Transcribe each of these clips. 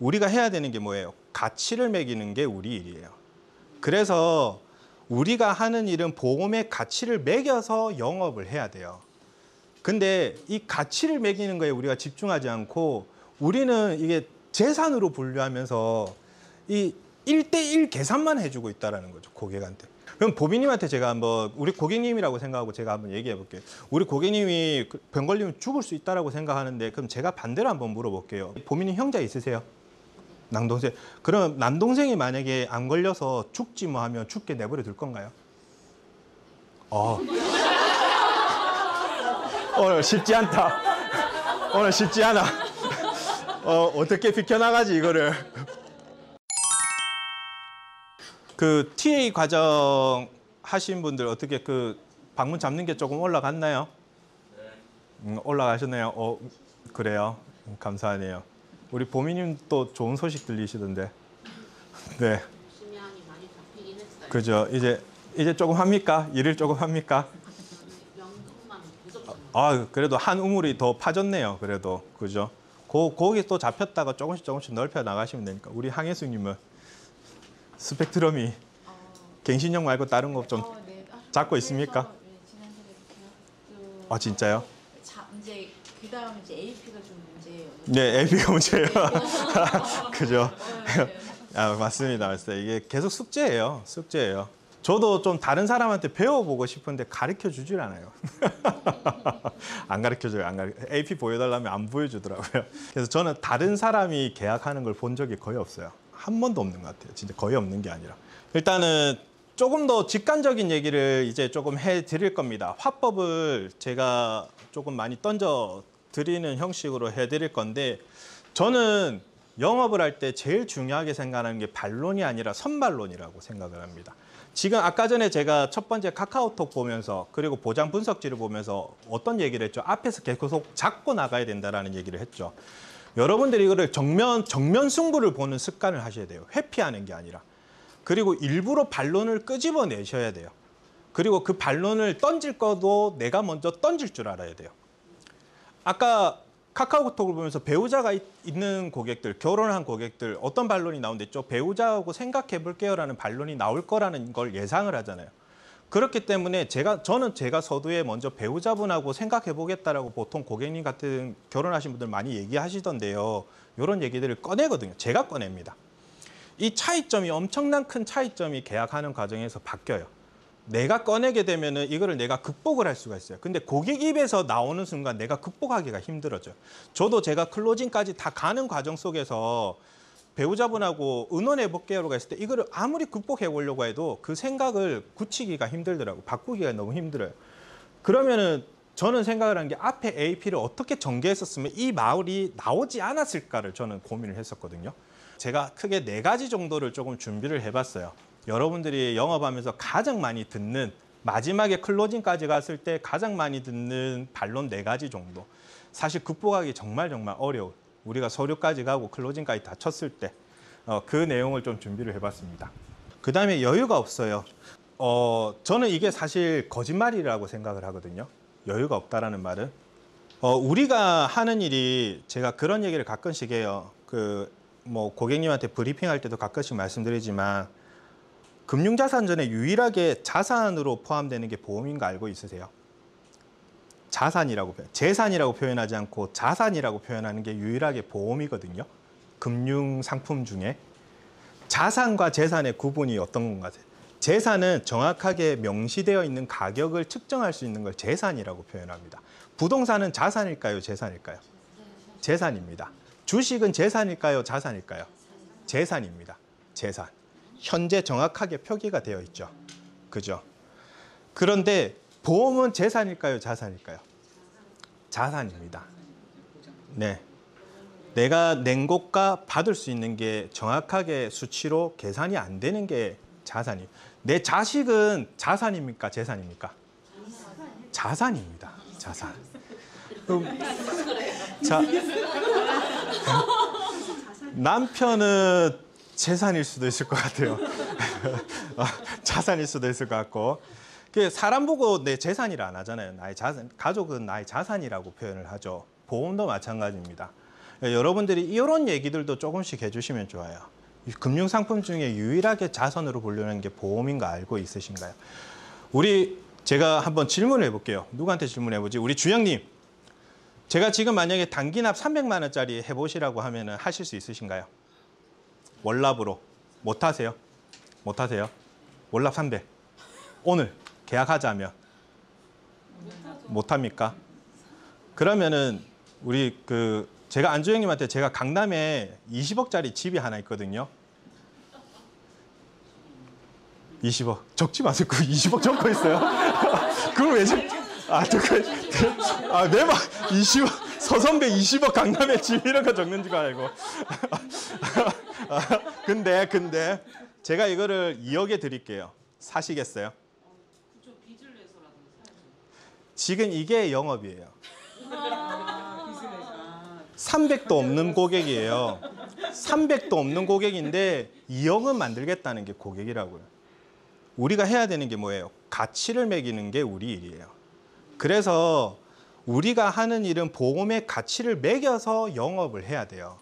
우리가 해야 되는 게 뭐예요? 가치를 매기는 게 우리 일이에요. 그래서 우리가 하는 일은 보험의 가치를 매겨서 영업을 해야 돼요. 근데 이 가치를 매기는 거에 우리가 집중하지 않고 우리는 이게 재산으로 분류하면서 이 1대1 계산만 해주고 있다는 거죠, 고객한테. 그럼 보비님한테 제가 한번, 우리 고객님이라고 생각하고 제가 한번 얘기해 볼게요. 우리 고객님이 병 걸리면 죽을 수 있다고 생각하는데 그럼 제가 반대로 한번 물어볼게요. 보비님 형제 있으세요? 남동생. 그럼 남동생이 만약에 안 걸려서 죽지 뭐 하면 죽게 내버려 둘 건가요? 오늘 쉽지 않다. 오늘 쉽지 않아. 어떻게 비켜나가지 이거를. 그 TA 과정 하신 분들 어떻게 그 방문 잡는 게 조금 올라갔나요? 네. 올라가셨네요. 그래요. 감사하네요. 우리 보미님 또 좋은 소식 들리시던데. 네. 열심히 하니 많이 잡히긴 했어요. 그죠. 이제 조금 합니까? 일을 조금 합니까? 명분만 무조건. 그래도 한 우물이 더 파졌네요. 그래도 그죠. 거기 또 잡혔다가 조금씩 넓혀 나가시면 되니까. 우리 항혜수님은 스펙트럼이 갱신형 말고 다른 거 좀 네. 잡고 있습니까? 네, 지난번에 계약도. 진짜요? 이제 그다음 이제 AP가 좀 문제예요. 네, AP가 문제예요. 그죠? 맞습니다. 이게 계속 숙제예요. 저도 좀 다른 사람한테 배워보고 싶은데 가르쳐 주질 않아요. 안 가르쳐줘요. AP 보여달라면 안 보여주더라고요. 그래서 저는 다른 사람이 계약하는 걸 본 적이 거의 없어요. 한 번도 없는 것 같아요. 진짜 거의 없는 게 아니라. 일단은 조금 더 직관적인 얘기를 이제 조금 해드릴 겁니다. 화법을 제가 조금 많이 던져 드리는 형식으로 해드릴 건데, 저는 영업을 할 때 제일 중요하게 생각하는 게 반론이 아니라 선반론이라고 생각을 합니다. 지금 아까 전에 제가 첫 번째 카카오톡 보면서 그리고 보장 분석지를 보면서 어떤 얘기를 했죠? 앞에서 계속 잡고 나가야 된다라는 얘기를 했죠. 여러분들이 이거를 정면 승부를 보는 습관을 하셔야 돼요. 회피하는 게 아니라. 그리고 일부러 반론을 끄집어내셔야 돼요. 그리고 그 반론을 던질 거도 내가 먼저 던질 줄 알아야 돼요. 아까 카카오톡을 보면서 배우자가 있는 고객들, 결혼한 고객들 어떤 반론이 나오는데 배우자하고 생각해 볼게요라는 반론이 나올 거라는 걸 예상을 하잖아요. 그렇기 때문에 저는 제가 서두에 먼저 배우자분하고 생각해 보겠다라고 보통 고객님 같은 결혼하신 분들 많이 얘기하시던데요. 이런 얘기들을 꺼내거든요. 제가 꺼냅니다. 이 차이점이 엄청난 큰 차이점이 계약하는 과정에서 바뀌어요. 내가 꺼내게 되면은 이거를 내가 극복을 할 수가 있어요. 근데 고객 입에서 나오는 순간 내가 극복하기가 힘들어져요. 저도 제가 클로징까지 다 가는 과정 속에서 배우자분하고 의논해 볼게요라고 했을 때 이거를 아무리 극복해 보려고 해도 그 생각을 굳히기가 힘들더라고요. 바꾸기가 너무 힘들어요. 그러면은 저는 생각을 한 게 앞에 AP를 어떻게 전개했었으면 이 말이 나오지 않았을까를 저는 고민을 했었거든요. 제가 크게 4가지 정도를 조금 준비를 해봤어요. 여러분들이 영업하면서 가장 많이 듣는, 마지막에 클로징까지 갔을 때 가장 많이 듣는 반론 4가지 정도. 사실 극복하기 정말 어려워요. 우리가 서류까지 가고 클로징까지 다 쳤을 때 그 내용을 좀 준비를 해봤습니다. 그 다음에 여유가 없어요. 저는 이게 사실 거짓말이라고 생각을 하거든요. 여유가 없다라는 말은. 우리가 하는 일이, 제가 그런 얘기를 가끔씩 해요. 고객님한테 브리핑할 때도 가끔씩 말씀드리지만, 금융자산전에 유일하게 자산으로 포함되는 게 보험인 거 알고 있으세요? 재산이라고 표현하지 않고 자산이라고 표현하는 게 유일하게 보험이거든요. 금융상품 중에. 자산과 재산의 구분이 어떤 건가? 재산은 정확하게 명시되어 있는 가격을 측정할 수 있는 걸 재산이라고 표현합니다. 부동산은 자산일까요? 재산일까요? 재산입니다. 주식은 재산일까요? 자산일까요? 재산입니다. 재산. 현재 정확하게 표기가 되어 있죠. 그죠? 그런데 보험은 재산일까요? 자산일까요? 자산입니다. 네. 내가 낸 것과 받을 수 있는 게 정확하게 수치로 계산이 안 되는 게 자산이에요. 내 자식은 자산입니까? 재산입니까? 자산입니다. 자산. 남편은 재산일 수도 있을 것 같아요. 자산일 수도 있을 것 같고. 사람 보고 내 재산이라 안 하잖아요. 나의 자산, 가족은 나의 자산이라고 표현을 하죠. 보험도 마찬가지입니다. 여러분들이 이런 얘기들도 조금씩 해주시면 좋아요. 금융상품 중에 유일하게 자선으로 분류하는 게 보험인 거 알고 있으신가요? 제가 한번 질문을 해볼게요. 누구한테 질문해보지? 우리 주영님. 제가 지금 만약에 단기납 300만 원짜리 해보시라고 하면은 하실 수 있으신가요? 월납으로. 못하세요? 못하세요? 월납 300. 오늘 계약하자면. 못합니까? 그러면은 제가 안주영님한테 제가 강남에 20억짜리 집이 하나 있거든요. 20억. 적지 마세요. 그 20억 적고 있어요. 그걸 왜 매번 20억, 서선배 20억 강남에 집 이런 거 적는 줄 알고. 근데 제가 이거를 2억에 드릴게요. 사시겠어요? 좀 빚을 내서라도 사야죠. 지금 이게 영업이에요. 300도 없는 고객이에요. 300도 없는 고객인데 2억은 만들겠다는 게 고객이라고요. 우리가 해야 되는 게 뭐예요? 가치를 매기는 게 우리 일이에요. 그래서 우리가 하는 일은 보험의 가치를 매겨서 영업을 해야 돼요.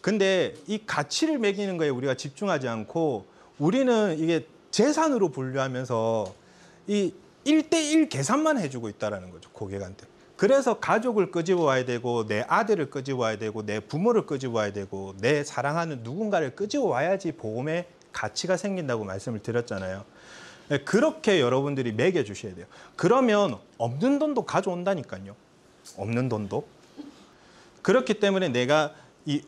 근데 이 가치를 매기는 거에 우리가 집중하지 않고 우리는 이게 재산으로 분류하면서 이 1대1 계산만 해주고 있다는 거죠, 고객한테. 그래서 가족을 끄집어와야 되고 내 아들을 끄집어와야 되고 내 부모를 끄집어와야 되고 내 사랑하는 누군가를 끄집어와야지 보험의 가치가 생긴다고 말씀을 드렸잖아요. 그렇게 여러분들이 매겨주셔야 돼요. 그러면 없는 돈도 가져온다니까요. 없는 돈도. 그렇기 때문에 내가 이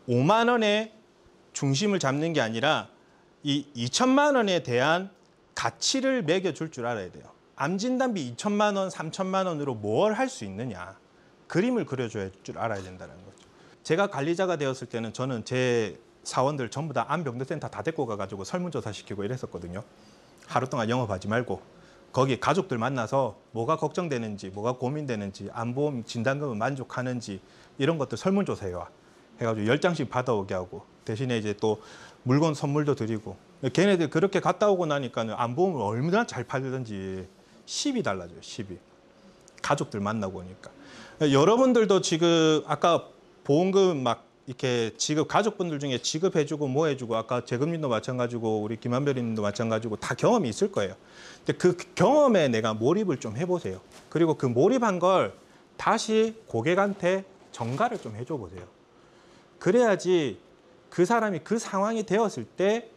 5만 원의 중심을 잡는 게 아니라 이 2천만 원에 대한 가치를 매겨줄 줄 알아야 돼요. 암진단비 2천만 원, 3천만 원으로 뭘 할 수 있느냐. 그림을 그려줘야 줄 알아야 된다는 거죠. 제가 관리자가 되었을 때는 저는 제 사원들 전부 다 암병동센터 다 데리고 가가지고 설문조사 시키고 이랬었거든요. 하루 동안 영업하지 말고 거기 가족들 만나서 뭐가 걱정되는지, 뭐가 고민되는지, 암보험 진단금은 만족하는지 이런 것들 설문조사해와. 해가지고 10장씩 받아오게 하고 대신에 이제 또 물건 선물도 드리고 걔네들 그렇게 갔다 오고 나니까는 암보험을 얼마나 잘 팔던지 10이 달라져요. 10이. 가족들 만나고 오니까. 여러분들도 지금 아까 보험금 막 이렇게 지급 가족분들 중에 지급해주고 뭐 해주고 아까 재금님도 마찬가지고 우리 김한별님도 마찬가지고 다 경험이 있을 거예요. 근데 그 경험에 내가 몰입을 좀 해보세요. 그리고 그 몰입한 걸 다시 고객한테 전가를 좀 해줘 보세요. 그래야지 그 사람이 그 상황이 되었을 때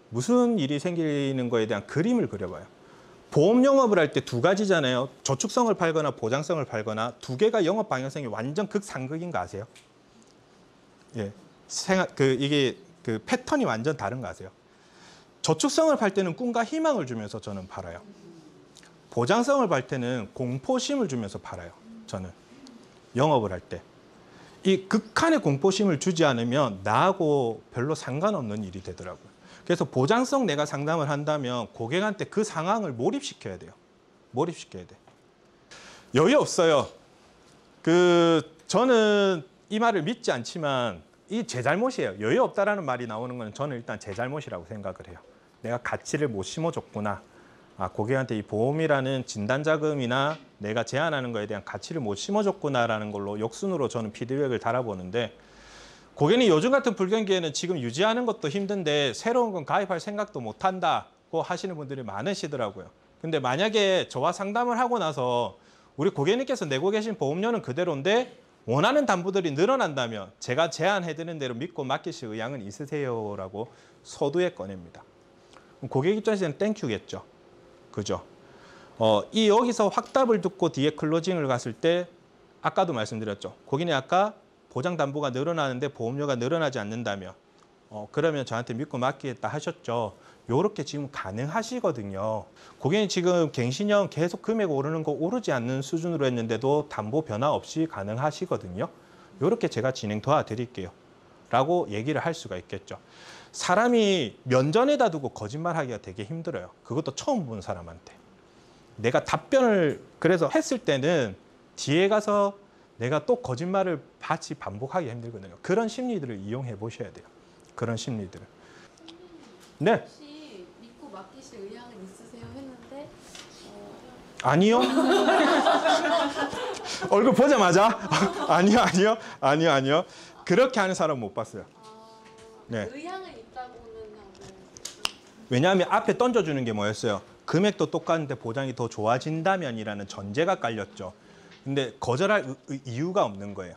무슨 일이 생기는 거에 대한 그림을 그려봐요. 보험 영업을 할 때 두 가지잖아요. 저축성을 팔거나 보장성을 팔거나 두 개가 영업 방향성이 완전 극상극인 거 아세요? 예, 이게 그 패턴이 완전 다른 거 아세요? 저축성을 팔 때는 꿈과 희망을 주면서 저는 팔아요. 보장성을 팔 때는 공포심을 주면서 팔아요. 저는 영업을 할 때. 이 극한의 공포심을 주지 않으면 나하고 별로 상관없는 일이 되더라고요. 그래서 보장성 내가 상담을 한다면 고객한테 그 상황을 몰입시켜야 돼요. 몰입시켜야 돼. 여유 없어요. 저는 이 말을 믿지 않지만 이 제 잘못이에요. 여유 없다라는 말이 나오는 건 저는 일단 제 잘못이라고 생각을 해요. 내가 가치를 못 심어줬구나. 고객한테 이 보험이라는 진단자금이나 내가 제안하는 거에 대한 가치를 못 심어줬구나라는 걸로 역순으로 저는 피드백을 달아보는데 고객님 요즘 같은 불경기에는 지금 유지하는 것도 힘든데 새로운 건 가입할 생각도 못 한다고 하시는 분들이 많으시더라고요. 근데 만약에 저와 상담을 하고 나서 우리 고객님께서 내고 계신 보험료는 그대로인데 원하는 담보들이 늘어난다면 제가 제안해드리는 대로 믿고 맡기실 의향은 있으세요라고 서두에 꺼냅니다. 고객 입장에서는 땡큐겠죠. 그죠? 여기서 확답을 듣고 뒤에 클로징을 갔을 때 아까도 말씀드렸죠. 고객님 아까 보장담보가 늘어나는데 보험료가 늘어나지 않는다면 그러면 저한테 믿고 맡기겠다 하셨죠. 요렇게 지금 가능하시거든요. 고객님 지금 갱신형 계속 금액 오르는 거 오르지 않는 수준으로 했는데도 담보 변화 없이 가능하시거든요. 요렇게 제가 진행 도와드릴게요. 라고 얘기를 할 수가 있겠죠. 사람이 면전에다 두고 거짓말하기가 되게 힘들어요. 그것도 처음 본 사람한테. 내가 답변을 그래서 했을 때는 뒤에 가서 내가 또 거짓말을 같이 반복하기 힘들거든요. 그런 심리들을 이용해 보셔야 돼요. 그런 심리들을. 네. 혹시 믿고 맡기실 의향은 있으세요? 했는데 아니요. 얼굴 보자마자 아니요. 그렇게 하는 사람 못 봤어요. 네. 의향은 있다고는 하고. 왜냐하면 앞에 던져주는 게 뭐였어요? 금액도 똑같은데 보장이 더 좋아진다면이라는 전제가 깔렸죠. 근데 거절할 이유가 없는 거예요.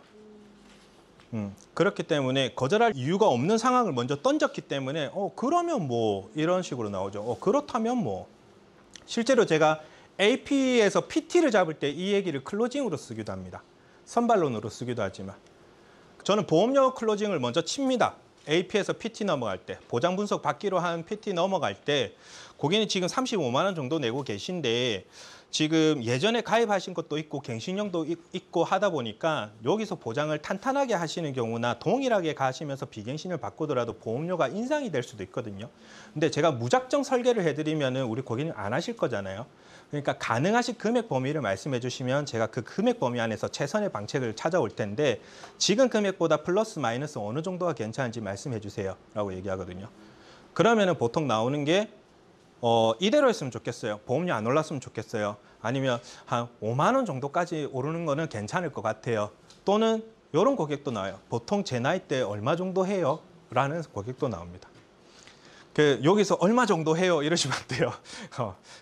그렇기 때문에 거절할 이유가 없는 상황을 먼저 던졌기 때문에 그러면 뭐 이런 식으로 나오죠. 그렇다면 뭐 실제로 제가 AP에서 PT를 잡을 때 이 얘기를 클로징으로 쓰기도 합니다. 선반론으로 쓰기도 하지만 저는 보험료 클로징을 먼저 칩니다. AP에서 PT 넘어갈 때, 보장 분석 받기로 한 PT 넘어갈 때 고객님 지금 35만 원 정도 내고 계신데 지금 예전에 가입하신 것도 있고 갱신형도 있고 하다 보니까 여기서 보장을 탄탄하게 하시는 경우나 동일하게 가시면서 비갱신을 바꾸더라도 보험료가 인상이 될 수도 있거든요. 근데 제가 무작정 설계를 해드리면은 우리 고객님 안 하실 거잖아요. 그러니까 가능하신 금액 범위를 말씀해 주시면 제가 그 금액 범위 안에서 최선의 방책을 찾아올 텐데 지금 금액보다 플러스 마이너스 어느 정도가 괜찮은지 말씀해 주세요 라고 얘기하거든요. 그러면은 보통 나오는 게 이대로 했으면 좋겠어요. 보험료 안 올랐으면 좋겠어요. 아니면 한 5만 원 정도까지 오르는 거는 괜찮을 것 같아요. 또는 이런 고객도 나와요. 보통 제 나이 때 얼마 정도 해요? 라는 고객도 나옵니다. 여기서 얼마 정도 해요? 이러시면 안 돼요.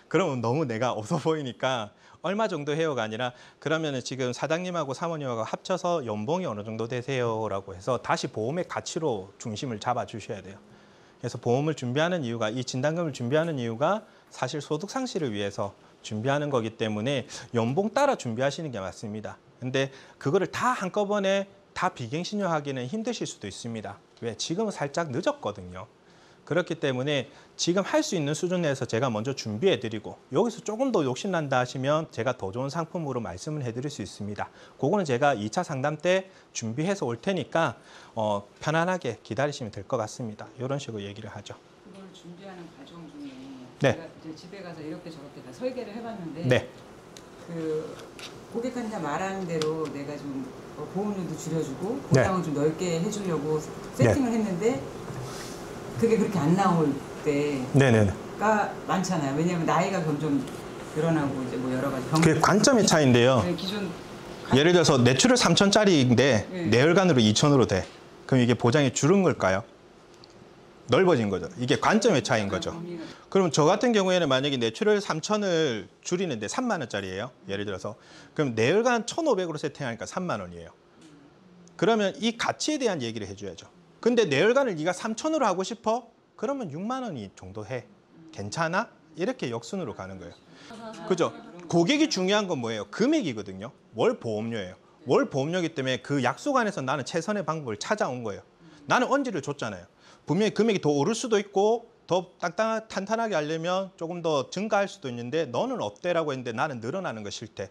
그러면 너무 내가 없어 보이니까 얼마 정도 해요가 아니라 그러면은 지금 사장님하고 사모님하고 합쳐서 연봉이 어느 정도 되세요? 라고 해서 다시 보험의 가치로 중심을 잡아 주셔야 돼요. 그래서 보험을 준비하는 이유가 이 진단금을 준비하는 이유가 사실 소득 상실을 위해서 준비하는 거기 때문에 연봉 따라 준비하시는 게 맞습니다. 근데 그거를 다 한꺼번에 다 비갱신료하기는 힘드실 수도 있습니다. 왜? 지금은 살짝 늦었거든요. 그렇기 때문에 지금 할 수 있는 수준 내에서 제가 먼저 준비해드리고 여기서 조금 더 욕심난다 하시면 제가 더 좋은 상품으로 말씀을 해드릴 수 있습니다. 그거는 제가 2차 상담 때 준비해서 올 테니까 편안하게 기다리시면 될 것 같습니다. 이런 식으로 얘기를 하죠. 그걸 준비하는 과정 중에 네. 제가 이제 집에 가서 이렇게 저렇게 다 설계를 해봤는데 네. 그 고객한테 말하는 대로 내가 좀 보험료도 줄여주고 네. 보장을 좀 넓게 해주려고 세팅을 했는데 그게 그렇게 안 나올 네네. 때가 많잖아요. 왜냐하면 나이가 점점 늘어나고 이제 뭐 여러 가지 병. 그게 관점의 차이인데요. 네, 기존 예를 들어서 내추럴 3천짜리인데 네. 내열관으로 2천으로 돼. 그럼 이게 보장이 줄은 걸까요? 넓어진 거죠. 이게 관점의 차이인 거죠. 그럼 저 같은 경우에는 만약에 내추럴 3천을 줄이는데 3만 원짜리예요. 예를 들어서. 그럼 내열관 1,500으로 세팅하니까 3만 원이에요. 그러면 이 가치에 대한 얘기를 해줘야죠. 근데 내열관을 네가 3천으로 하고 싶어? 그러면 6만 원이 정도 해. 괜찮아? 이렇게 역순으로 가는 거예요. 그죠? 고객이 중요한 건 뭐예요? 금액이거든요. 월 보험료예요. 월 보험료이기 때문에 그 약속 안에서 나는 최선의 방법을 찾아온 거예요. 나는 언지를 줬잖아요. 분명히 금액이 더 오를 수도 있고 더 탄탄하게 하려면 조금 더 증가할 수도 있는데 너는 어때라고 했는데 나는 늘어나는 거 싫대.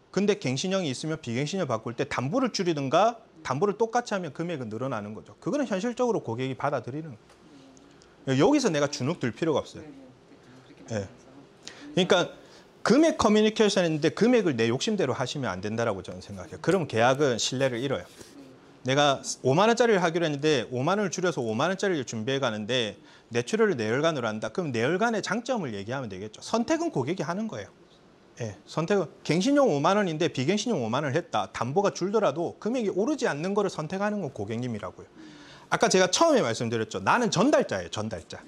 근데 갱신형이 있으면 비갱신형 바꿀 때 담보를 줄이든가 담보를 똑같이 하면 금액은 늘어나는 거죠. 그거는 현실적으로 고객이 받아들이는 거예요. 여기서 내가 주눅 들 필요가 없어요. 네. 그러니까 금액 커뮤니케이션인데 금액을 내 욕심대로 하시면 안 된다라고 저는 생각해요. 그럼 계약은 신뢰를 잃어요. 내가 5만 원짜리를 하기로 했는데 5만 원을 줄여서 5만 원짜리를 준비해 가는데 내추럴을 내열관으로 한다. 그럼 내열관의 장점을 얘기하면 되겠죠. 선택은 고객이 하는 거예요. 예, 선택은 갱신용 5만 원인데 비갱신용 5만 원을 했다. 담보가 줄더라도 금액이 오르지 않는 거를 선택하는 건 고객님이라고요. 아까 제가 처음에 말씀드렸죠. 나는 전달자예요. 전달자.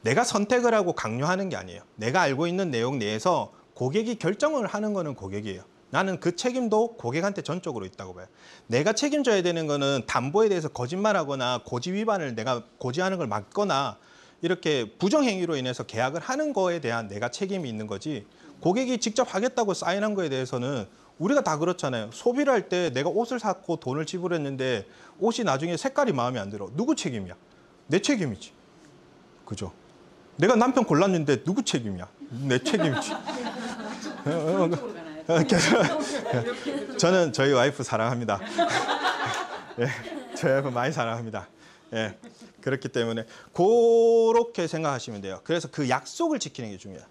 내가 선택을 하고 강요하는 게 아니에요. 내가 알고 있는 내용 내에서 고객이 결정을 하는 거는 고객이에요. 나는 그 책임도 고객한테 전적으로 있다고 봐요. 내가 책임져야 되는 거는 담보에 대해서 거짓말하거나 고지 위반을 내가 고지하는 걸 막거나 이렇게 부정행위로 인해서 계약을 하는 거에 대한 내가 책임이 있는 거지 고객이 직접 하겠다고 사인한 거에 대해서는 우리가 다 그렇잖아요. 소비를 할 때 내가 옷을 샀고 돈을 지불했는데 옷이 나중에 색깔이 마음에 안 들어. 누구 책임이야? 내 책임이지. 그죠? 내가 남편 골랐는데 누구 책임이야? 내 책임이지. 저는 저희 와이프 사랑합니다. 예, 저희 와이프 많이 사랑합니다. 예, 그렇기 때문에 그렇게 생각하시면 돼요. 그래서 그 약속을 지키는 게 중요해요.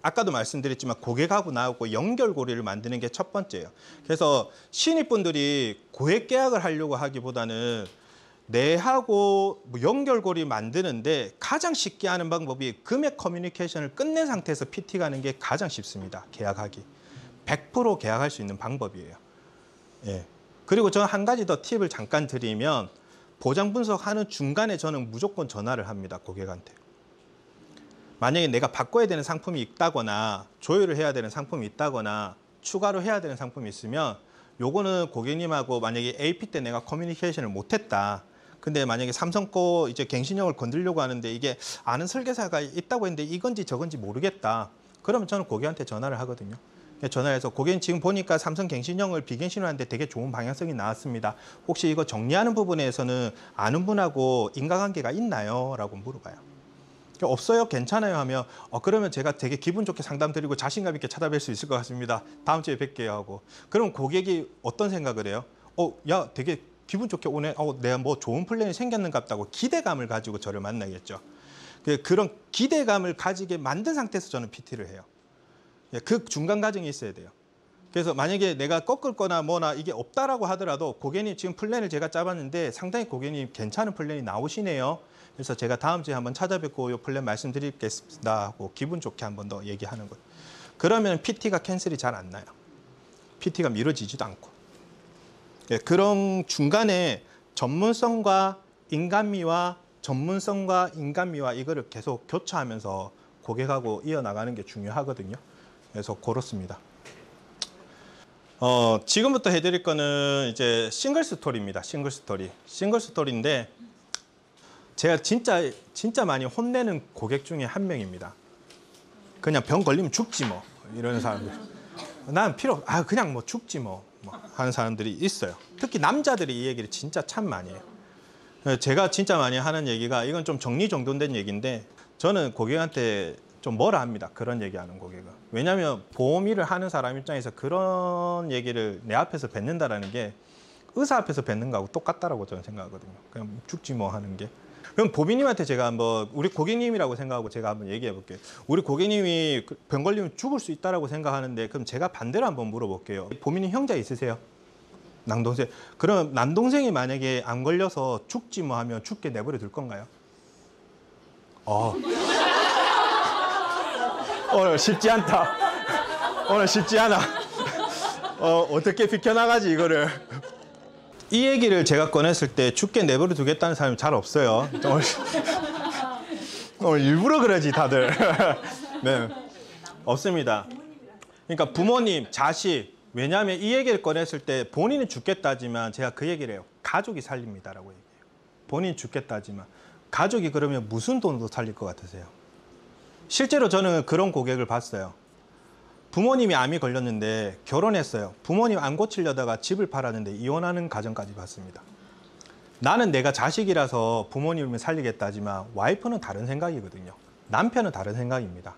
아까도 말씀드렸지만 고객하고 나하고 연결고리를 만드는 게 첫 번째예요. 그래서 신입분들이 고액 계약을 하려고 하기보다는 내하고 뭐 연결고리 만드는데 가장 쉽게 하는 방법이 금액 커뮤니케이션을 끝낸 상태에서 PT 가는 게 가장 쉽습니다. 계약하기. 100% 계약할 수 있는 방법이에요. 예. 그리고 저는 한 가지 더 팁을 잠깐 드리면 보장 분석하는 중간에 저는 무조건 전화를 합니다. 고객한테. 만약에 내가 바꿔야 되는 상품이 있다거나 조율을 해야 되는 상품이 있다거나 추가로 해야 되는 상품이 있으면 요거는 고객님하고 만약에 AP 때 내가 커뮤니케이션을 못했다. 근데 만약에 삼성 거 이제 갱신형을 건드리려고 하는데 이게 아는 설계사가 있다고 했는데 이건지 저건지 모르겠다. 그러면 저는 고객한테 전화를 하거든요. 전화해서 고객님 지금 보니까 삼성 갱신형을 비갱신을 하는데 되게 좋은 방향성이 나왔습니다. 혹시 이거 정리하는 부분에서는 아는 분하고 인과관계가 있나요? 라고 물어봐요. 없어요? 괜찮아요? 하면 그러면 제가 되게 기분 좋게 상담드리고 자신감 있게 찾아뵐 수 있을 것 같습니다. 다음 주에 뵐게요 하고. 그럼 고객이 어떤 생각을 해요? 야 되게 기분 좋게 오네. 내가 뭐 좋은 플랜이 생겼는가 보다고 기대감을 가지고 저를 만나겠죠. 그런 기대감을 가지게 만든 상태에서 저는 PT를 해요. 그 중간 과정이 있어야 돼요. 그래서 만약에 내가 꺾을 거나 뭐나 이게 없다라고 하더라도 고객님 지금 플랜을 제가 짜봤는데 상당히 고객님 괜찮은 플랜이 나오시네요. 그래서 제가 다음 주에 한번 찾아뵙고 이 플랜 말씀드리겠습니다 하고 기분 좋게 한번 더 얘기하는 거예요. 그러면 PT가 캔슬이 잘 안 나요. PT가 미뤄지지도 않고. 그런 중간에 전문성과 인간미와 이거를 계속 교차하면서 고객하고 이어나가는 게 중요하거든요. 그래서 그렇습니다. 지금부터 해드릴 거는 이제 싱글 스토리입니다. 싱글 스토리인데 제가 진짜 많이 혼내는 고객 중에 한 명입니다. 그냥 병 걸리면 죽지 뭐 이러는 사람들. 난 필요 그냥 뭐 죽지 뭐 하는 사람들이 있어요. 특히 남자들이 이 얘기를 진짜 참 많이 해요. 제가 진짜 많이 하는 얘기가 이건 좀 정리정돈된 얘기인데 저는 고객한테 좀 뭐라 합니다. 그런 얘기하는 고객은. 왜냐하면 보험 일을 하는 사람 입장에서 그런 얘기를 내 앞에서 뱉는다라는 게 의사 앞에서 뱉는 거하고 똑같다라고 저는 생각하거든요. 그냥 죽지 뭐 하는 게. 그럼 보비님한테 제가 한번 우리 고객님이라고 생각하고 제가 한번 얘기해 볼게요. 우리 고객님이 병 걸리면 죽을 수 있다라고 생각하는데 그럼 제가 반대로 한번 물어볼게요. 보비님 형제 있으세요? 남동생. 그럼 남동생이 만약에 안 걸려서 죽지 뭐 하면 죽게 내버려 둘 건가요? 오늘 쉽지 않다. 오늘 쉽지 않아. 어떻게 비켜나가지 이거를. 이 얘기를 제가 꺼냈을 때 죽게 내버려 두겠다는 사람이 잘 없어요. 오늘 일부러 그러지 다들. 네, 없습니다. 그러니까 부모님, 자식. 왜냐하면 이 얘기를 꺼냈을 때 본인은 죽겠다지만 제가 그 얘기를 해요. 가족이 살립니다라고 얘기해요. 본인이 죽겠다지만 가족이 그러면 무슨 돈으로 살릴 것 같으세요? 실제로 저는 그런 고객을 봤어요. 부모님이 암이 걸렸는데 결혼했어요. 부모님 암 고치려다가 집을 팔았는데 이혼하는 가정까지 봤습니다. 나는 내가 자식이라서 부모님을 살리겠다지만 와이프는 다른 생각이거든요. 남편은 다른 생각입니다.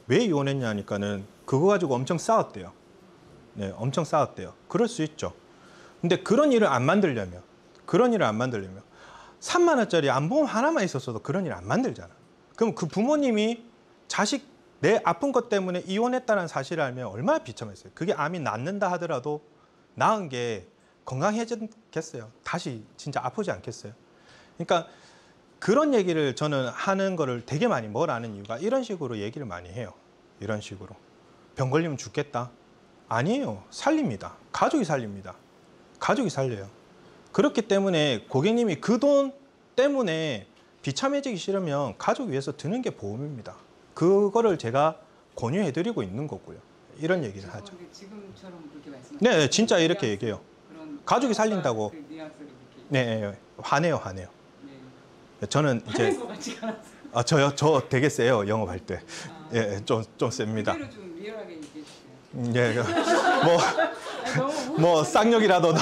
왜 이혼했냐니까는 그거 가지고 엄청 싸웠대요. 네, 엄청 싸웠대요. 그럴 수 있죠. 근데 그런 일을 안 만들려면 3만 원짜리 암보험 하나만 있었어도 그런 일 안 만들잖아. 그럼 그 부모님이 자식 내 아픈 것 때문에 이혼했다는 사실을 알면 얼마나 비참했어요. 그게 암이 낫는다 하더라도 나은 게 건강해졌겠어요. 다시 진짜 아프지 않겠어요. 그러니까 그런 얘기를 저는 하는 거를 되게 많이 뭐라 하는 이유가 이런 식으로 얘기를 많이 해요. 이런 식으로. 병 걸리면 죽겠다. 아니에요. 살립니다. 가족이 살립니다. 가족이 살려요. 그렇기 때문에 고객님이 그 돈 때문에 비참해지기 싫으면 가족 위해서 드는 게 보험입니다. 그거를 제가 권유해드리고 있는 거고요. 이런 얘기를 하죠. 지금처럼 그렇게 말씀하시죠? 네, 진짜 이렇게 얘기해요. 가족이 살린다고. 그 뉘앙스를 이렇게. 네, 화내요. 네. 저는 이제 화낼 것 같지가 않았어요. 저 되게 세요. 영업할 때. 예, 좀 셉니다. 그대로 좀 리얼하게 얘기해 주세요. 예, 뭐 쌍욕이라도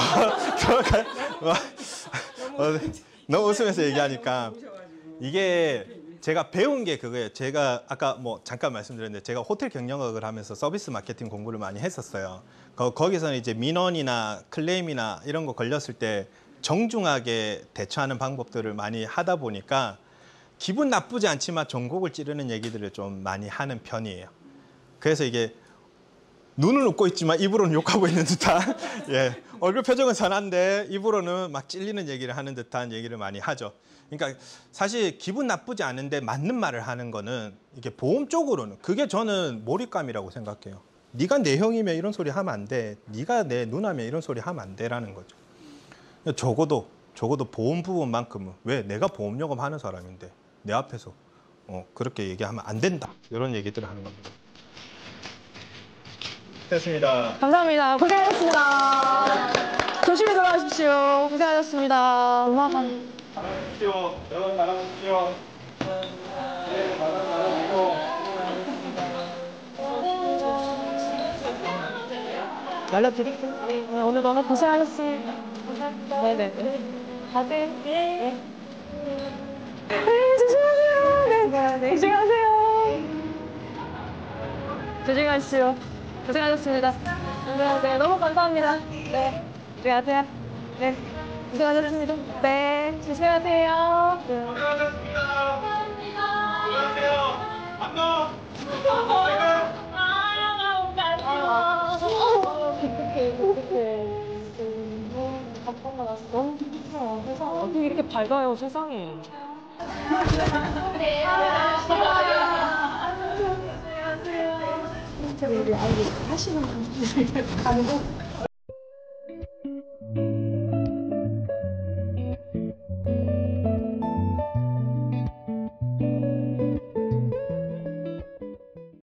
너무 웃으면서 얘기하니까 이게 제가 배운 게 그거예요. 제가 아까 뭐 잠깐 말씀드렸는데 제가 호텔 경영학을 하면서 서비스 마케팅 공부를 많이 했었어요. 거기서는 이제 민원이나 클레임이나 이런 거 걸렸을 때 정중하게 대처하는 방법들을 많이 하다 보니까 기분 나쁘지 않지만 전곡을 찌르는 얘기들을 좀 많이 하는 편이에요. 그래서 이게 눈은 웃고 있지만 입으로는 욕하고 있는 듯한 예, 얼굴 표정은 선한데 입으로는 막 찔리는 얘기를 하는 듯한 얘기를 많이 하죠. 그러니까 사실 기분 나쁘지 않은데 맞는 말을 하는 거는 이게 보험 쪽으로는 그게 저는 몰입감이라고 생각해요. 네가 내 형이면 이런 소리 하면 안 돼. 네가 내 누나면 이런 소리 하면 안 돼라는 거죠. 적어도 보험 부분만큼은 왜 내가 보험요금 하는 사람인데 내 앞에서 그렇게 얘기하면 안 된다. 이런 얘기들을 하는 겁니다. 됐습니다. 감사합니다. 고생하셨습니다. 조심히 돌아가십시오. 고생하셨습니다. 나가십시오. 여러분 나가십시오. 네, 나가십시오. 연락드릴게요. 오늘 너무 고생하셨습니다. 네네. 다들 네. 네, 조심하세요. 네, 조심하세요. 조심하십시오. 고생하셨습니다. 네, 너무 감사합니다. 네, 조심하세요. 네, 고생하셨습니다. 네, 조심하세요. 네. 수고하셨습니다. 수고하세요. 안녕. 잠깐만, 나 너무 힘들어. 세상 어떻게 이렇게 밝아요, 세상에. 우리 아이 하시는 분들 가는 거.